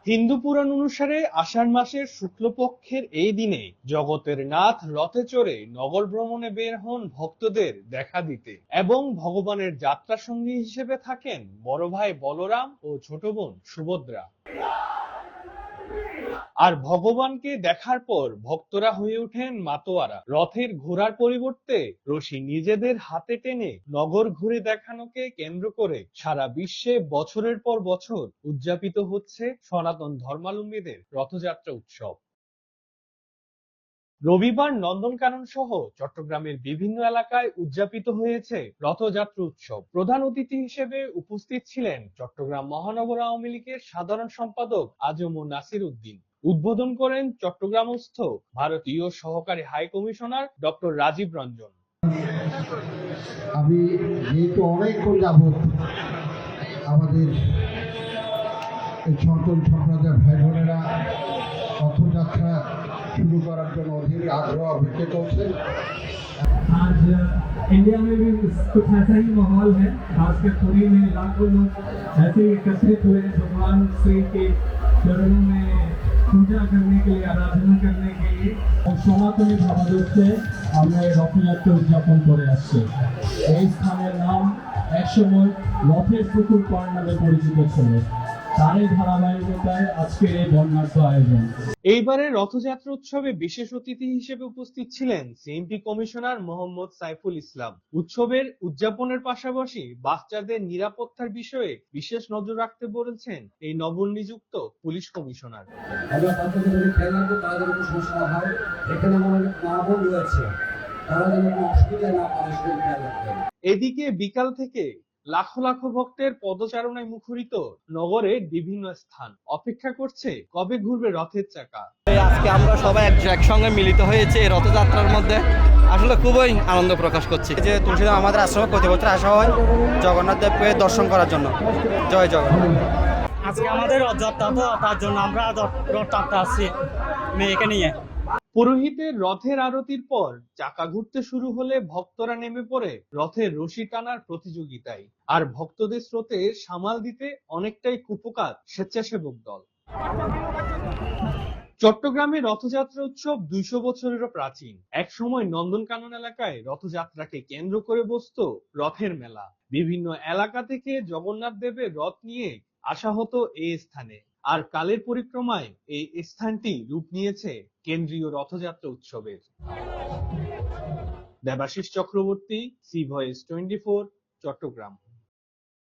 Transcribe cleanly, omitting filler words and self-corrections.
হিন্দু পুরাণ অনুসারে আষাঢ় মাসের শুক্লপক্ষের এই দিনে জগতের নাথ রথে চড়ে নগর ভ্রমণে বের হন ভক্তদের দেখা দিতে এবং ভগবানের যাত্রা সঙ্গী হিসেবে থাকেন বড় ভাই বলরাম ও ছোট বোন সুভদ্রা। আর ভগবানকে দেখার পর ভক্তরা হয়ে ওঠেন মাতোয়ারা। রথের ঘোড়ার পরিবর্তে রশি নিজেদের হাতে টেনে নগর ঘুরে দেখানোকে কেন্দ্র করে সারা বিশ্বে বছরের পর বছর উদযাপিত হচ্ছে সনাতন ধর্মাবলম্বীদের রথযাত্রা উৎসব। রবিবার নন্দনকানন সহ চট্টগ্রামের বিভিন্ন এলাকায় উদযাপিত হয়েছে রথযাত্রা উৎসব। প্রধান অতিথি হিসেবে উপস্থিত ছিলেন চট্টগ্রাম মহানগর আওয়ামী লীগের সাধারণ সম্পাদক আজম নাসির উদ্দিন। উদ্বোধন করেন চট্টগ্রামস্থ ভারতীয় সহকারী high commissioner doctor Rajiv Ranjan. আমি যেহেতু অনেকক্ষণ যাবৎ আমাদের সনাতন সম্প্রদায়ের ভাই বোনেরা রথযাত্রা शुरू করার জন্য অধীর आग्रह व्यक्त করছে। आज इंडिया में भी कुछ ऐसा ही माहौल है, खासकर पुरी में लाखों लोग ऐसे एकत्रित हुए भगवान श्री के चरणों में पूजा करने के लिए, आराधना करने के लिए। সনাতনী ভাবাদর্শে আমরা এই রথযাত্রা উদযাপন করে আসছি। এই স্থানের নাম একসময় রথের পুকুর পাড় নামে পরিচিত ছিল। তারই ধারাবাহিকতায় আজকের এই বর্ণাঢ্য আয়োজন। এইবারে রথযাত্রা উৎসবে বিশেষ অতিথি হিসেবে উপস্থিত ছিলেন সিএমপি কমিশনার মোহাম্মদ সাইফুল ইসলাম। উৎসবের উদযাপনের পাশাপাশি বাচ্চাদের নিরাপত্তার বিষয়ে বিশেষ নজর রাখতে বলেছেন এই নবনিযুক্ত পুলিশ কমিশনার। আমরা বাচ্চাদের খেয়াল রাখবো, তাদের কোনো সমস্যা না হয়। এখানে আমাদের মা বোন রয়েছে, তারা যেন কোনো অসুবিধা না পায় সেটা খেয়াল রাখবেন। এদিকে বিকাল থেকে লাখো লাখো ভক্তের পদচারণায় মুখরিত নগরের বিভিন্ন স্থান। অপেক্ষা করছে কবে ঘুরবে রথের চাকা। আজকে আমরা সবাই একসঙ্গে মিলিত হয়েছে এই রথযাত্রার মধ্যে, আসলে খুবই আনন্দ প্রকাশ করছি। যে তুলসীধাম আমাদের আশ্রমে প্রতি বছর আসা হয় জগন্নাথ দেবকে দর্শন করার জন্য। জয় জগন্নাথ। আজকে আমাদের রথযাত্রা, তো তার জন্য আমরা রথযাত্রা আসছি মেয়েকে নিয়ে। পুরোহিতের রথের আরতির পর চাকা ঘুরতে শুরু হলে ভক্তরা নেমে পড়ে রথের রশি টানার প্রতিযোগিতায়। আর ভক্তদের স্রোতে সামাল দিতে অনেকটাই কুপোকাত স্বেচ্ছাসেবক দল। চট্টগ্রামে রথযাত্রা উৎসব 200 বছরেরও প্রাচীন। এক সময় নন্দনকানন এলাকায় রথযাত্রাকে কেন্দ্র করে বসতো রথের মেলা। বিভিন্ন এলাকা থেকে জগন্নাথ দেবের রথ নিয়ে আসা হতো এই স্থানে। আর কালের পরিক্রমায় এই স্থানটি রূপ নিয়েছে কেন্দ্রীয় রথযাত্রা উৎসবের। Debashis Chakraborty, C voice 24, Chittagong.